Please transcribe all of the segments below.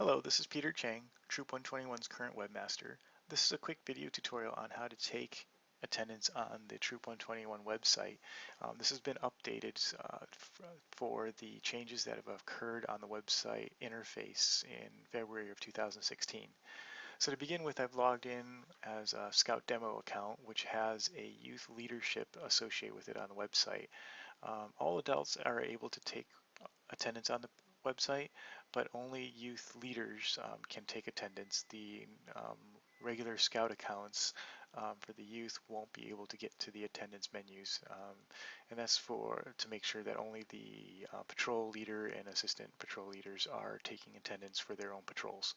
Hello, this is Peter Chang, Troop121's current webmaster. This is a quick video tutorial on how to take attendance on the Troop121 website. This has been updated for the changes that have occurred on the website interface in February of 2016. So to begin with, I've logged in as a Scout demo account, which has a youth leadership associated with it on the website. All adults are able to take attendance on the website, but only youth leaders can take attendance. The regular Scout accounts for the youth won't be able to get to the attendance menus, and that's to make sure that only the patrol leader and assistant patrol leaders are taking attendance for their own patrols.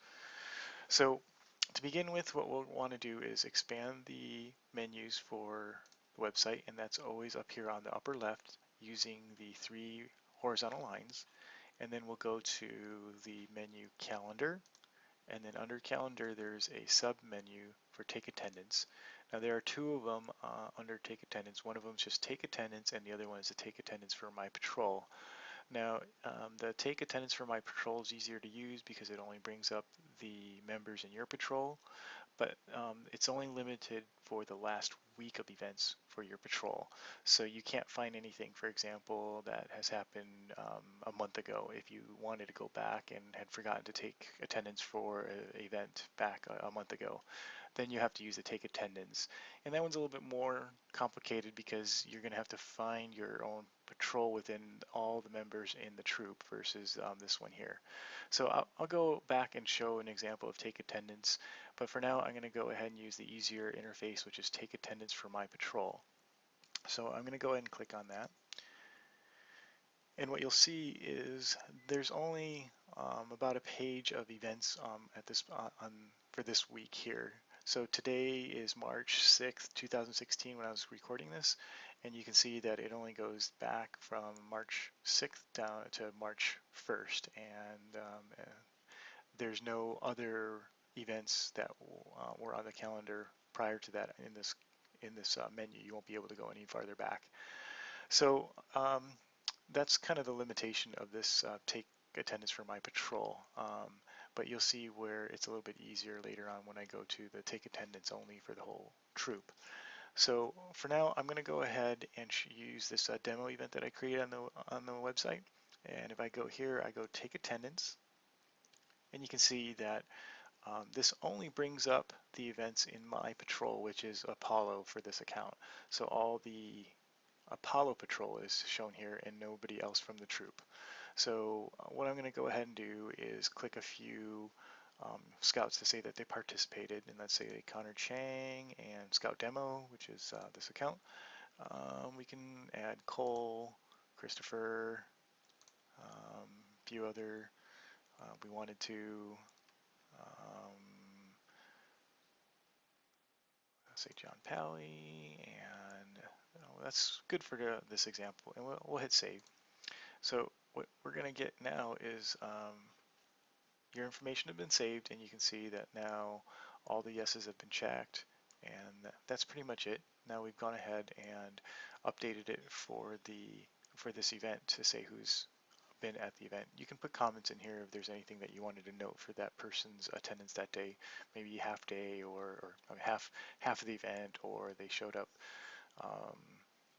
So to begin with, what we'll want to do is expand the menus for the website, and that's always up here on the upper left using the three horizontal lines. And then we'll go to the menu Calendar, and then under Calendar there's a sub menu for Take Attendance. Now there are two of them under Take Attendance. One of them is just Take Attendance, and the other one is to Take Attendance for My Patrol. Now the Take Attendance for My Patrol is easier to use because it only brings up the members in your patrol, but it's only limited for the last week of events for your patrol. So you can't find anything, for example, that has happened a month ago. If you wanted to go back and had forgotten to take attendance for an event back a month ago, then you have to use the take attendance. And that one's a little bit more complicated because you're going to have to find your own patrol within all the members in the troop versus this one here. So I'll go back and show an example of take attendance, but for now I'm going to go ahead and use the easier interface, which is take attendance for my patrol. So I'm going to go ahead and click on that. And what you'll see is there's only about a page of events for this week here. So today is March 6th, 2016 when I was recording this, and you can see that it only goes back from March 6th down to March 1st, and there's no other events that were on the calendar prior to that in this menu. You won't be able to go any farther back. So that's kind of the limitation of this take attendance for my patrol. But you'll see where it's a little bit easier later on when I go to the take attendance only for the whole troop. So for now, I'm going to go ahead and use this demo event that I created on the website. And if I go here, I go take attendance, and you can see that this only brings up the events in my patrol, which is Apollo for this account. So all the Apollo patrol is shown here and nobody else from the troop. So what I'm going to go ahead and do is click a few scouts to say that they participated, and let's say Connor Chang and Scout Demo, which is this account. We can add Cole, Christopher, a few other. We wanted to say John Pally, and that's good for this example, and we'll hit save. So what we're going to get now is your information has been saved, and you can see that now all the yeses have been checked, and that's pretty much it. Now we've gone ahead and updated it for this event to say who's been at the event. You can put comments in here if there's anything that you wanted to note for that person's attendance that day, maybe half day or half of the event, or they showed up,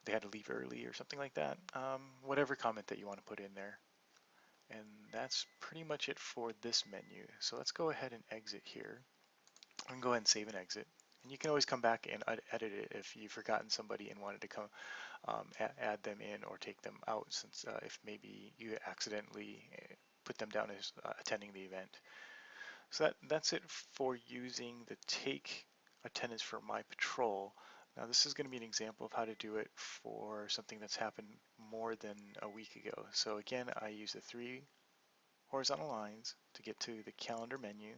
they had to leave early or something like that. Whatever comment that you want to put in there. And that's pretty much it for this menu. So let's go ahead and exit here. I'm going to go ahead and save and exit. And you can always come back and edit it if you've forgotten somebody and wanted to come add them in or take them out, since if maybe you accidentally put them down as attending the event. So that's it for using the take attendance for my patrol. Now this is going to be an example of how to do it for something that's happened more than a week ago. So again, I use the three horizontal lines to get to the calendar menu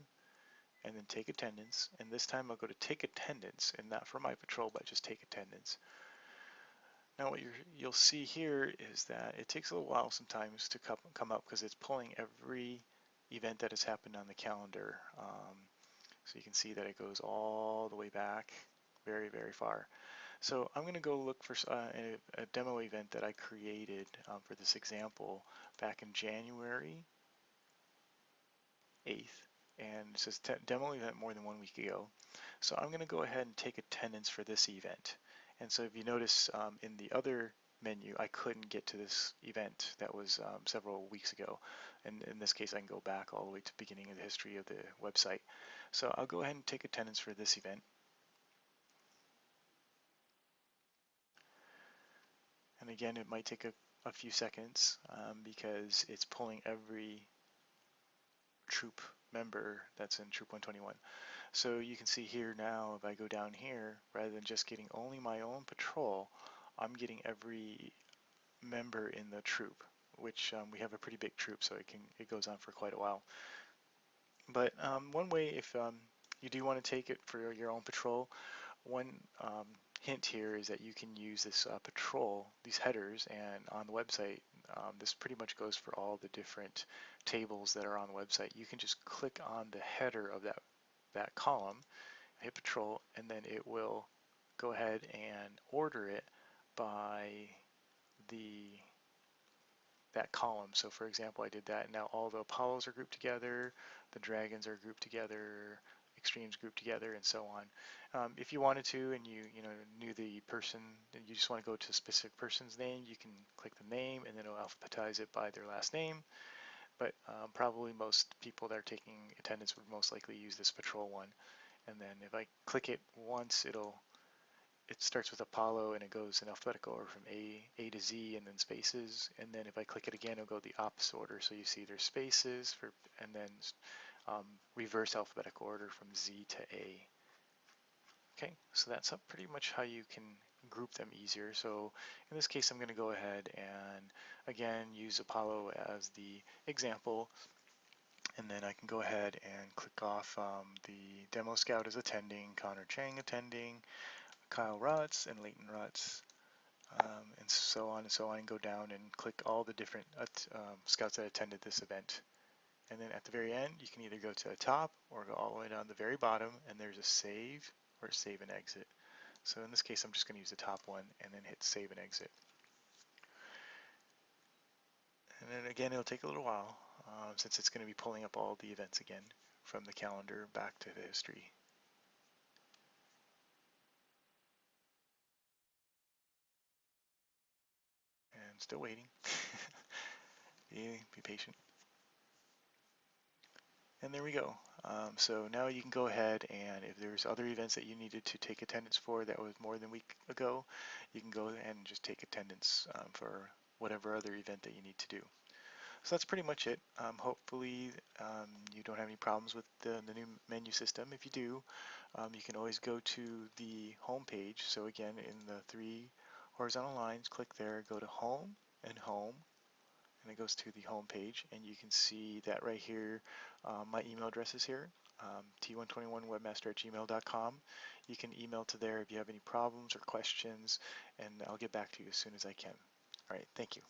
and then take attendance. And this time I'll go to take attendance, and not for my patrol, but just take attendance. Now what you'll see here is that it takes a little while sometimes to come up because it's pulling every event that has happened on the calendar. So you can see that it goes all the way back very, very far. So I'm going to go look for a demo event that I created for this example back in January 8th, and it says demo event more than 1 week ago. So I'm going to go ahead and take attendance for this event. And so if you notice in the other menu, I couldn't get to this event that was several weeks ago. And in this case, I can go back all the way to the beginning of the history of the website. So I'll go ahead and take attendance for this event. And again, it might take a few seconds because it's pulling every troop member that's in Troop 121. So you can see here now, if I go down here, rather than just getting only my own patrol, I'm getting every member in the troop, which we have a pretty big troop, so it goes on for quite a while. But one way, if you do want to take it for your own patrol, one hint here is that you can use this patrol, these headers, and on the website, this pretty much goes for all the different tables that are on the website. You can just click on the header of that column, hit patrol, and then it will go ahead and order it by that column. So for example, I did that, and now all the Apollos are grouped together, the Dragons are grouped together, Extremes grouped together, and so on. If you wanted to, and you knew the person, and you just want to go to a specific person's name, you can click the name, and then it'll alphabetize it by their last name. But probably most people that are taking attendance would most likely use this patrol one. And then if I click it once, it starts with Apollo and it goes in alphabetical order from A to Z and then spaces. And then if I click it again, it'll go the opposite order. So you see there's spaces and then reverse alphabetical order from Z to A. Okay, so that's pretty much how you can group them easier. So in this case, I'm going to go ahead and again use Apollo as the example. And then I can go ahead and click off the demo scout as attending, Connor Chang attending, Kyle Rutz and Leighton Rutz, and so on and so on, and go down and click all the different scouts that attended this event. And then at the very end, you can either go to the top or go all the way down to the very bottom, and there's a save or save and exit. So in this case, I'm just going to use the top one and then hit save and exit. And then again, it'll take a little while since it's going to be pulling up all the events again from the calendar back to the history. And still waiting. Be patient. And there we go. So now you can go ahead, and if there's other events that you needed to take attendance for that was more than a week ago, you can go ahead and just take attendance for whatever other event that you need to do. So that's pretty much it. Hopefully you don't have any problems with the new menu system. If you do, you can always go to the home page. So again, in the 3 horizontal lines, click there, go to home and home, and it goes to the home page, and you can see that right here. My email address is here, t121webmaster@gmail.com. You can email to there if you have any problems or questions, and I'll get back to you as soon as I can. All right, thank you.